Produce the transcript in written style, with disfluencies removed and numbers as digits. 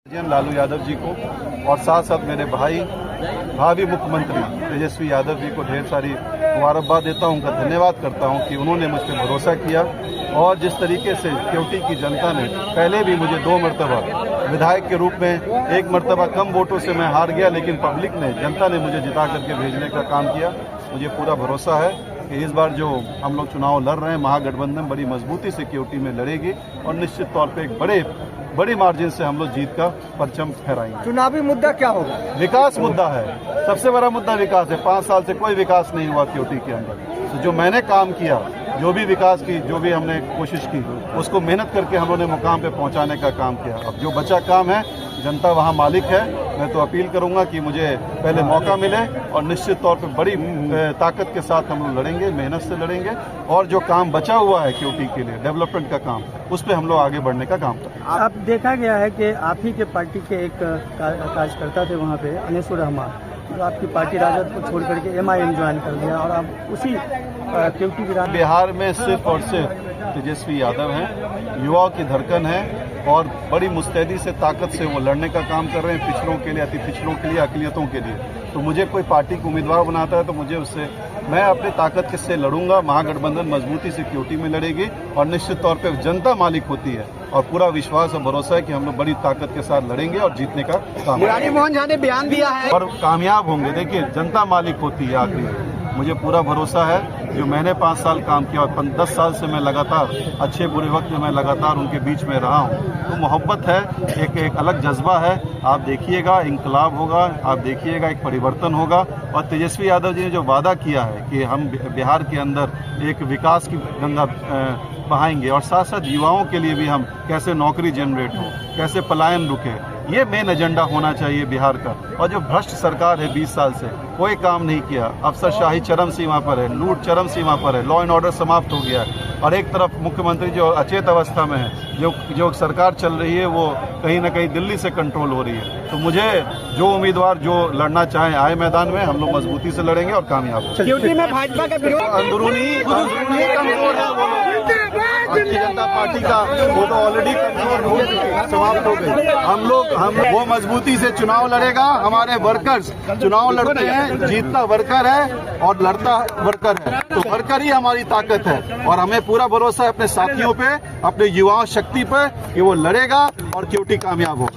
लालू यादव जी को और साथ साथ मेरे भावी मुख्यमंत्री तेजस्वी यादव जी को ढेर सारी मुबारकबाद देता हूं, उनका धन्यवाद करता हूं कि उन्होंने मुझ पर भरोसा किया। और जिस तरीके से केवटी की जनता ने पहले भी मुझे 2 मरतबा विधायक के रूप में, 1 मरतबा कम वोटों से मैं हार गया, लेकिन पब्लिक ने, जनता ने मुझे जिता करके भेजने का काम किया। मुझे पूरा भरोसा है कि इस बार जो हम लोग चुनाव लड़ रहे हैं, महागठबंधन बड़ी मजबूती से केवटी में लड़ेगी और निश्चित तौर पर एक बड़ी मार्जिन से हम लोग जीत का परचम फहराएंगे। चुनावी मुद्दा क्या होगा? विकास मुद्दा है, सबसे बड़ा मुद्दा विकास है। 5 साल से कोई विकास नहीं हुआ केवटी के अंदर। तो जो मैंने काम किया, जो भी विकास की, जो भी हमने कोशिश की, उसको मेहनत करके हम लोगों ने मुकाम पे पहुंचाने का काम किया। अब जो बचा काम है, जनता वहाँ मालिक है। मैं तो अपील करूंगा कि मुझे पहले मौका मिले और निश्चित तौर पे बड़ी ताकत के साथ हम लोग लड़ेंगे, मेहनत से लड़ेंगे और जो काम बचा हुआ है केवटी के लिए, डेवलपमेंट का काम, उस पर हम लोग आगे बढ़ने का काम करेंगे। अब देखा गया है कि आप ही के पार्टी के एक कार्यकर्ता थे वहाँ पे, अनीसुर रहमान, जो आपकी पार्टी राजद को छोड़ करके MIM ज्वाइन कर दिया और आप उसी केवटी की बिहार में सिर्फ और सिर्फ तेजस्वी यादव हैं, युवाओं की धड़कन है और बड़ी मुस्तैदी से, ताकत से वो लड़ने का काम कर रहे हैं, पिछड़ों के लिए, अति पिछड़ों के लिए, अकलियतों के लिए। तो मुझे कोई पार्टी को उम्मीदवार बनाता है तो मुझे उससे, मैं अपनी ताकत से लड़ूंगा। महागठबंधन मजबूती से केवटी में लड़ेगी और निश्चित तौर पर जनता मालिक होती है और पूरा विश्वास और भरोसा है कि हम लोग बड़ी ताकत के साथ लड़ेंगे और जीतने का काम। मुरारी मोहन झा ने बयान दिया है और कामयाब होंगे। देखिए, जनता मालिक होती है आखिरी में। मुझे पूरा भरोसा है, जो मैंने 5 साल काम किया और 10 साल से मैं लगातार, अच्छे बुरे वक्त में मैं लगातार उनके बीच में रहा हूँ। तो मोहब्बत है, एक अलग जज्बा है। आप देखिएगा, इंकलाब होगा, आप देखिएगा, एक परिवर्तन होगा। और तेजस्वी यादव जी ने जो वादा किया है कि हम बिहार के अंदर एक विकास की गंगा बहाएंगे और साथ साथ युवाओं के लिए भी हम कैसे नौकरी जनरेट हो, कैसे पलायन रुके, ये मेन एजेंडा होना चाहिए बिहार का। और जो भ्रष्ट सरकार है 20 साल से कोई काम नहीं किया, अफसरशाही चरम सीमा पर है, लूट चरम सीमा पर है, लॉ एंड ऑर्डर समाप्त हो गया है। और एक तरफ मुख्यमंत्री जो अचेत अवस्था में है, जो सरकार चल रही है वो कहीं ना कहीं दिल्ली से कंट्रोल हो रही है। तो मुझे जो उम्मीदवार जो लड़ना चाहें आए मैदान में, हम लोग मजबूती से लड़ेंगे और कामयाब होंगे। केवटी में भाजपा का विरोध अंदरूनी कमजोर है वो लोग। भारतीय जनता पार्टी का वो तो ऑलरेडी कंट्रोल हो चुकी, समाप्त हो गई। हम वो मजबूती से चुनाव लड़ेगा। हमारे वर्कर्स चुनाव लड़ते हैं, जीतता वर्कर है और लड़ता वर्कर है। तो वर्कर ही हमारी ताकत है और हमें पूरा भरोसा है अपने साथियों पे, अपने युवाओं शक्ति पे कि वो लड़ेगा और केवटी कामयाब हो।